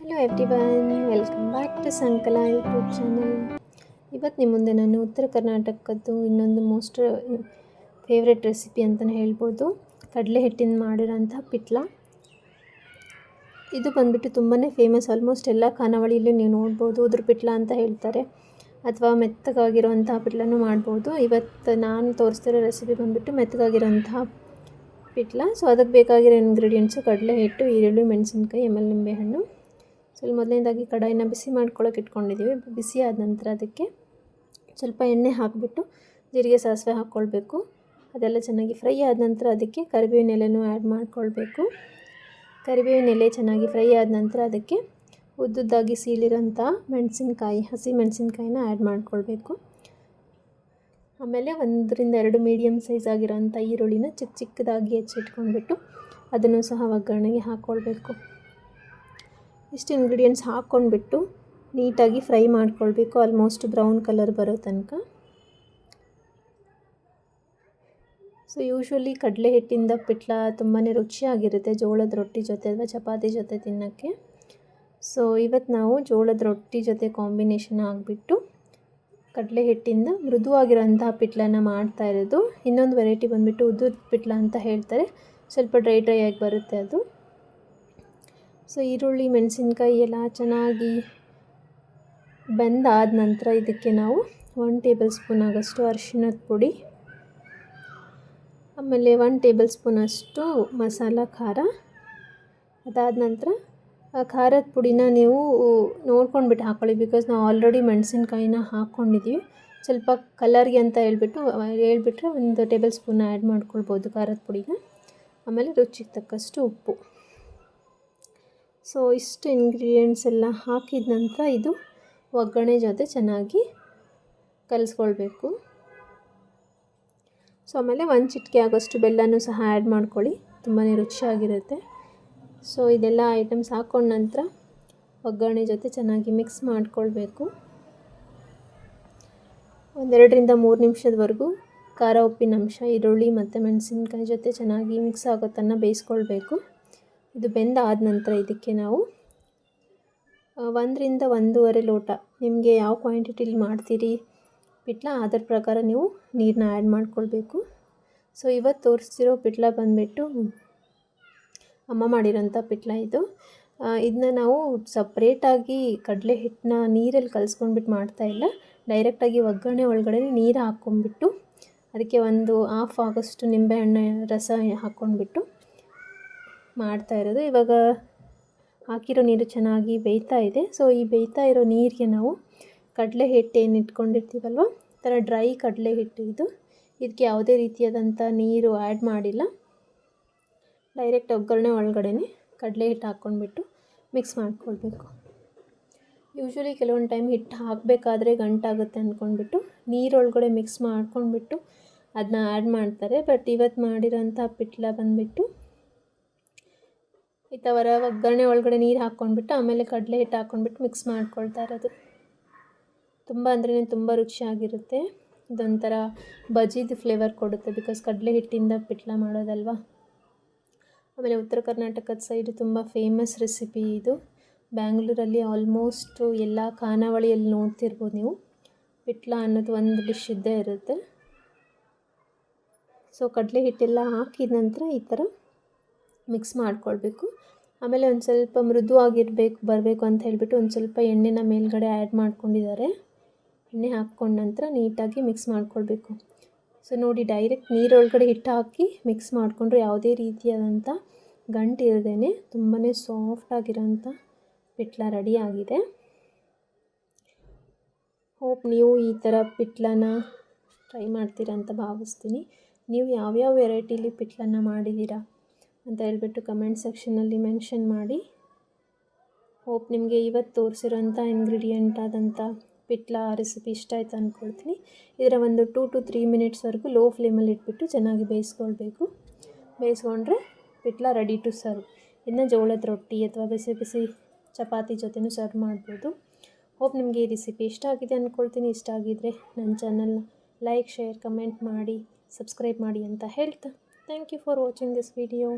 Hello everyone, welcome back to Sankala YouTube channel. ಇವತ್ತು ನಿಮ್ಮ ಮುಂದೆ ನಾನು ಉತ್ತರ ಕರ್ನಾಟಕದ್ದು ಇನ್ನೊಂದು ಮೋಸ್ಟ್ ಫೇವ್ರೆಟ್ ರೆಸಿಪಿ ಅಂತಲೇ ಹೇಳ್ಬೋದು, ಕಡಲೆ ಹಿಟ್ಟಿಂದ ಮಾಡಿರೋಂಥ ಪಿಟ್ಲ. ಇದು ಬಂದುಬಿಟ್ಟು ತುಂಬಾ ಫೇಮಸ್. ಆಲ್ಮೋಸ್ಟ್ ಎಲ್ಲ ಖಾನಾವಳಿಯಲ್ಲೂ ನೀವು ನೋಡ್ಬೋದು, ಉದ್ರ ಪಿಟ್ಲ ಅಂತ ಹೇಳ್ತಾರೆ, ಅಥವಾ ಮೆತ್ತಗಾಗಿರೋಂಥ ಪಿಟ್ಲನೂ ಮಾಡ್ಬೋದು. ಇವತ್ತು ನಾನು ತೋರಿಸ್ತಿರೋ ರೆಸಿಪಿ ಬಂದುಬಿಟ್ಟು ಮೆತ್ತಗಾಗಿರೋಂಥ ಪಿಟ್ಲ. ಸೊ ಅದಕ್ಕೆ ಬೇಕಾಗಿರೋ ಇಂಗ್ರೀಡಿಯೆಂಟ್ಸು ಕಡಲೆ ಹಿಟ್ಟು, ಈರುಳ್ಳಿ, ಮೆಣಸಿನ್ಕಾಯಿ, ಆಮೇಲೆ ನಿಂಬೆಹಣ್ಣು. ಸೊ ಇಲ್ಲಿ ಮೊದಲನೇದಾಗಿ ಕಡಾಯಿನ ಬಿಸಿ ಮಾಡ್ಕೊಳ್ಳೋಕೆ ಇಟ್ಕೊಂಡಿದ್ದೀವಿ. ಬಿಸಿ ಆದ ನಂತರ ಅದಕ್ಕೆ ಸ್ವಲ್ಪ ಎಣ್ಣೆ ಹಾಕಿಬಿಟ್ಟು ಜೀರಿಗೆ ಸಾಸಿವೆ ಹಾಕ್ಕೊಳ್ಬೇಕು. ಅದೆಲ್ಲ ಚೆನ್ನಾಗಿ ಫ್ರೈ ಆದ ನಂತರ ಅದಕ್ಕೆ ಕರಿಬೇವಿನ ಎಲೆನೂ ಆ್ಯಡ್ ಮಾಡ್ಕೊಳ್ಬೇಕು. ಕರಿಬೇವಿನ ಎಲೆ ಚೆನ್ನಾಗಿ ಫ್ರೈ ಆದ ನಂತರ ಅದಕ್ಕೆ ಉದ್ದುದ್ದಾಗಿ ಸೀಳಿರೋಂಥ ಮೆಣಸಿನ್ಕಾಯಿ, ಹಸಿ ಮೆಣಸಿನ್ಕಾಯಿನ ಆ್ಯಡ್ ಮಾಡ್ಕೊಳ್ಬೇಕು. ಆಮೇಲೆ 1-2 ಮೀಡಿಯಮ್ ಸೈಜ್ ಆಗಿರೋಂಥ ಈರುಳ್ಳಿನ ಚಿಕ್ಕದಾಗಿ ಹೆಚ್ಚಿಟ್ಕೊಂಡ್ಬಿಟ್ಟು ಅದನ್ನು ಸಹ ಒಗ್ಗರಣೆಗೆ ಹಾಕ್ಕೊಳ್ಬೇಕು. ಇಷ್ಟು ಇಂಗ್ರೀಡಿಯೆಂಟ್ಸ್ ಹಾಕ್ಕೊಂಡ್ಬಿಟ್ಟು ನೀಟಾಗಿ ಫ್ರೈ ಮಾಡ್ಕೊಳ್ಬೇಕು, ಆಲ್ಮೋಸ್ಟ್ ಬ್ರೌನ್ ಕಲರ್ ಬರೋ ತನಕ. ಸೊ ಯೂಶ್ವಲಿ ಕಡಲೆ ಹಿಟ್ಟಿಂದ ಪಿಟ್ಲ ತುಂಬಾ ರುಚಿಯಾಗಿರುತ್ತೆ ಜೋಳದ ರೊಟ್ಟಿ ಜೊತೆ ಅಥವಾ ಚಪಾತಿ ಜೊತೆ ತಿನ್ನೋಕ್ಕೆ. ಸೊ ಇವತ್ತು ನಾವು ಜೋಳದ ರೊಟ್ಟಿ ಜೊತೆ ಕಾಂಬಿನೇಷನ್ ಆಗಿಬಿಟ್ಟು ಕಡಲೆ ಹಿಟ್ಟಿಂದ ಮೃದುವಾಗಿರೋಂಥ ಪಿಟ್ಲನ ಮಾಡ್ತಾ ಇರೋದು. ಇನ್ನೊಂದು ವೆರೈಟಿ ಬಂದುಬಿಟ್ಟು ಉದ್ದುದ ಪಿಟ್ಲ ಅಂತ ಹೇಳ್ತಾರೆ, ಸ್ವಲ್ಪ ಡ್ರೈ ಆಗಿ ಬರುತ್ತೆ ಅದು. ಸೊ ಈರುಳ್ಳಿ, ಮೆಣಸಿನ್ಕಾಯಿ ಎಲ್ಲ ಚೆನ್ನಾಗಿ ಬೆಂದಾದ ನಂತರ ಇದಕ್ಕೆ ನಾವು 1 ಟೇಬಲ್ ಸ್ಪೂನ್ ಆಗೋಷ್ಟು ಅರಿಶಿಣದ ಪುಡಿ, ಆಮೇಲೆ 1 ಟೇಬಲ್ ಸ್ಪೂನ್ ಅಷ್ಟು ಮಸಾಲ ಖಾರ. ಅದಾದ ನಂತರ ಆ ಖಾರದ ಪುಡಿನ ನೀವು ನೋಡ್ಕೊಂಡ್ಬಿಟ್ಟು ಹಾಕ್ಕೊಳ್ಳಿ, ಬಿಕಾಸ್ ನಾವು ಆಲ್ರೆಡಿ ಮೆಣಸಿನ್ಕಾಯಿನ ಹಾಕ್ಕೊಂಡಿದ್ದೀವಿ. ಸ್ವಲ್ಪ ಕಲರ್ಗೆ ಅಂತ ಹೇಳ್ಬಿಟ್ರೆ 1 ಟೇಬಲ್ ಸ್ಪೂನ್ ಆ್ಯಡ್ ಮಾಡ್ಕೊಳ್ಬೋದು ಖಾರದ ಪುಡಿನ. ಆಮೇಲೆ ರುಚಿಗೆ ತಕ್ಕಷ್ಟು ಉಪ್ಪು. ಸೊ ಇಷ್ಟು ಇಂಗ್ರೀಡಿಯೆಂಟ್ಸ್ ಎಲ್ಲ ಹಾಕಿದ ನಂತರ ಇದು ಒಗ್ಗರಣೆ ಜೊತೆ ಚೆನ್ನಾಗಿ ಕಲಿಸ್ಕೊಳ್ಬೇಕು. ಸೊ ಆಮೇಲೆ 1 ಚಿಟಿಕೆ ಆಗೋಷ್ಟು ಬೆಲ್ಲನೂ ಸಹ ಆ್ಯಡ್ ಮಾಡ್ಕೊಳ್ಳಿ, ತುಂಬಾ ರುಚಿಯಾಗಿರುತ್ತೆ. ಸೊ ಇದೆಲ್ಲ ಐಟಮ್ಸ್ ಹಾಕ್ಕೊಂಡ ನಂತರ ಒಗ್ಗರಣೆ ಜೊತೆ ಚೆನ್ನಾಗಿ ಮಿಕ್ಸ್ ಮಾಡ್ಕೊಳ್ಬೇಕು. 1-2-3 ನಿಮಿಷದವರೆಗೂ ಖಾರ ಉಪ್ಪಿನ ಅಂಶ ಈರುಳ್ಳಿ ಮತ್ತು ಮೆಣಸಿನ್ಕಾಯಿ ಜೊತೆ ಚೆನ್ನಾಗಿ ಮಿಕ್ಸ್ ಆಗೋ ತನಕ ಬೇಯಿಸ್ಕೊಳ್ಬೇಕು. ಇದು ಬೆಂದಾದ ನಂತರ ಇದಕ್ಕೆ ನಾವು 1-1.5 ಲೋಟ, ನಿಮಗೆ ಯಾವ ಕ್ವಾಂಟಿಟಿಲಿ ಮಾಡ್ತೀರಿ ಪಿಟ್ಲ ಅದರ ಪ್ರಕಾರ ನೀವು ನೀರನ್ನ ಆ್ಯಡ್ ಮಾಡ್ಕೊಳ್ಬೇಕು. ಸೊ ಇವತ್ತು ತೋರಿಸ್ತಿರೋ ಪಿಟ್ಲ ಬಂದುಬಿಟ್ಟು ಅಮ್ಮ ಮಾಡಿರೋಂಥ ಪಿಟ್ಲ ಇದು. ಇದನ್ನ ನಾವು ಸಪ್ರೇಟಾಗಿ ಕಡಲೆ ಹಿಟ್ಟನ್ನ ನೀರಲ್ಲಿ ಕಲಿಸ್ಕೊಂಡ್ಬಿಟ್ಟು ಮಾಡ್ತಾಯಿಲ್ಲ, ಡೈರೆಕ್ಟಾಗಿ ಒಗ್ಗರಣೆ ಒಳಗಡೆ ನೀರು ಹಾಕ್ಕೊಂಡ್ಬಿಟ್ಟು ಅದಕ್ಕೆ 1/2 ಆಗೋಷ್ಟು ನಿಂಬೆಹಣ್ಣು ರಸ ಹಾಕ್ಕೊಂಡ್ಬಿಟ್ಟು ಮಾಡ್ತಾ ಇರೋದು. ಇವಾಗ ಹಾಕಿರೋ ನೀರು ಚೆನ್ನಾಗಿ ಬೇಯ್ತಾ ಇದೆ. ಸೊ ಈ ಬೇಯ್ತಾ ಇರೋ ನೀರಿಗೆ ನಾವು ಕಡಲೆ ಹಿಟ್ಟು ಏನು ಇಟ್ಕೊಂಡಿರ್ತೀವಲ್ವ, ಈ ಥರ ಡ್ರೈ ಕಡಲೆ ಹಿಟ್ಟು ಇದು. ಇದಕ್ಕೆ ಯಾವುದೇ ರೀತಿಯಾದಂಥ ನೀರು ಆ್ಯಡ್ ಮಾಡಿಲ್ಲ, ಡೈರೆಕ್ಟ್ ಒಗ್ಗರಣೆ ಒಳಗಡೆ ಕಡಲೆ ಹಿಟ್ಟು ಹಾಕ್ಕೊಂಡ್ಬಿಟ್ಟು ಮಿಕ್ಸ್ ಮಾಡ್ಕೊಳ್ಬೇಕು. ಯೂಶ್ವಲಿ ಕೆಲವೊಂದು ಟೈಮ್ ಹಿಟ್ಟು ಹಾಕಬೇಕಾದ್ರೆ ಗಂಟಾಗುತ್ತೆ ಅಂದ್ಕೊಂಡ್ಬಿಟ್ಟು ನೀರೊಳಗಡೆ ಮಿಕ್ಸ್ ಮಾಡ್ಕೊಂಡ್ಬಿಟ್ಟು ಅದನ್ನ ಆ್ಯಡ್ ಮಾಡ್ತಾರೆ. ಬಟ್ ಇವತ್ತು ಮಾಡಿರೋಂಥ ಪಿಟ್ಲ ಬಂದುಬಿಟ್ಟು ಈ ಥರ ಒಗ್ಗರಣೆ ಒಳಗಡೆ ನೀರು ಹಾಕ್ಕೊಂಡ್ಬಿಟ್ಟು ಆಮೇಲೆ ಕಡಲೆ ಹಿಟ್ಟು ಹಾಕ್ಕೊಂಡ್ಬಿಟ್ಟು ಮಿಕ್ಸ್ ಮಾಡ್ಕೊಳ್ತಾ ಇರೋದು. ತುಂಬ ಅಂದ್ರೆ ತುಂಬ ರುಚಿಯಾಗಿರುತ್ತೆ. ಇದೊಂಥರ ಬಜ್ಜಿದು ಫ್ಲೇವರ್ ಕೊಡುತ್ತೆ, ಬಿಕಾಸ್ ಕಡಲೆ ಹಿಟ್ಟಿಂದ ಪಿಟ್ಲ ಮಾಡೋದಲ್ವ. ಆಮೇಲೆ ಉತ್ತರ ಕರ್ನಾಟಕದ ಸೈಡು ತುಂಬ ಫೇಮಸ್ ರೆಸಿಪಿ ಇದು. ಬ್ಯಾಂಗ್ಳೂರಲ್ಲಿ ಆಲ್ಮೋಸ್ಟ್ ಎಲ್ಲ ಖಾನಾವಳಿಯಲ್ಲಿ ನೋಡ್ತಿರ್ಬೋದು ನೀವು, ಪಿಟ್ಲ ಅನ್ನೋದು ಒಂದು ಡಿಶ್ ಇದ್ದೇ ಇರುತ್ತೆ. ಸೊ ಕಡಲೆ ಹಿಟ್ಟೆಲ್ಲ ಹಾಕಿದ ನಂತರ ಈ ಥರ ಮಿಕ್ಸ್ ಮಾಡ್ಕೊಳ್ಬೇಕು. ಆಮೇಲೆ ಒಂದು ಸ್ವಲ್ಪ ಬರಬೇಕು ಅಂತ ಹೇಳ್ಬಿಟ್ಟು ಒಂದು ಸ್ವಲ್ಪ ಎಣ್ಣೆನ ಮೇಲ್ಗಡೆ ಆ್ಯಡ್ ಮಾಡ್ಕೊಂಡಿದ್ದಾರೆ. ಎಣ್ಣೆ ಹಾಕ್ಕೊಂಡ ನಂತರ ನೀಟಾಗಿ ಮಿಕ್ಸ್ ಮಾಡ್ಕೊಳ್ಬೇಕು. ಸೊ ನೋಡಿ, ಡೈರೆಕ್ಟ್ ನೀರೊಳಗಡೆ ಹಿಟ್ಟು ಹಾಕಿ ಮಿಕ್ಸ್ ಮಾಡಿಕೊಂಡ್ರೆ ಯಾವುದೇ ರೀತಿಯಾದಂಥ ಗಂಟು ಇರದೇ ತುಂಬಾ ಸಾಫ್ಟಾಗಿರೋಂಥ ಪಿಟ್ಲ ರೆಡಿ ಆಗಿದೆ. ಹೋಪ್ ನೀವು ಈ ಥರ ಪಿಟ್ಲನ ಟ್ರೈ ಮಾಡ್ತೀರಾ ಅಂತ ಭಾವಿಸ್ತೀನಿ. ನೀವು ಯಾವ್ಯಾವ ವೆರೈಟಿಲಿ ಪಿಟ್ಲನ್ನ ಮಾಡಿದ್ದೀರಾ ಅಂತ ಹೇಳ್ಬಿಟ್ಟು ಕಮೆಂಟ್ ಸೆಕ್ಷನಲ್ಲಿ ಮೆನ್ಷನ್ ಮಾಡಿ. ಹೋಪ್ ನಿಮಗೆ ಇವತ್ತು ತೋರಿಸಿರೋಂಥ ಇಂಗ್ರೀಡಿಯೆಂಟ್ ಆದಂಥ ಪಿಟ್ಲ ರೆಸಿಪಿ ಇಷ್ಟ ಆಯಿತು ಅಂದ್ಕೊಳ್ತೀನಿ. ಇದರ ಒಂದು 2-3 ಮಿನಿಟ್ಸ್ವರೆಗೂ ಲೋ ಫ್ಲೇಮಲ್ಲಿ ಇಟ್ಬಿಟ್ಟು ಚೆನ್ನಾಗಿ ಬೇಯಿಸ್ಕೊಳ್ಬೇಕು. ಬೇಯಿಸ್ಕೊಂಡ್ರೆ ಪಿಟ್ಲ ರೆಡಿ ಟು ಸರ್ವ್. ಇದನ್ನ ಜೋಳದ ರೊಟ್ಟಿ ಅಥವಾ ಬಿಸಿ ಬಿಸಿ ಚಪಾತಿ ಜೊತೆನೂ ಸರ್ವ್ ಮಾಡ್ಬೋದು. ಹೋಪ್ ನಿಮಗೆ ಈ ರೆಸಿಪಿ ಇಷ್ಟ ಆಗಿದೆ ಅಂದ್ಕೊಳ್ತೀನಿ. ಇಷ್ಟ ಆಗಿದ್ದರೆ ನನ್ನ ಚಾನಲ್ನ ಲೈಕ್, ಶೇರ್, ಕಮೆಂಟ್ ಮಾಡಿ, ಸಬ್ಸ್ಕ್ರೈಬ್ ಮಾಡಿ ಅಂತ ಹೇಳ್ತಾ, thank you for watching this video.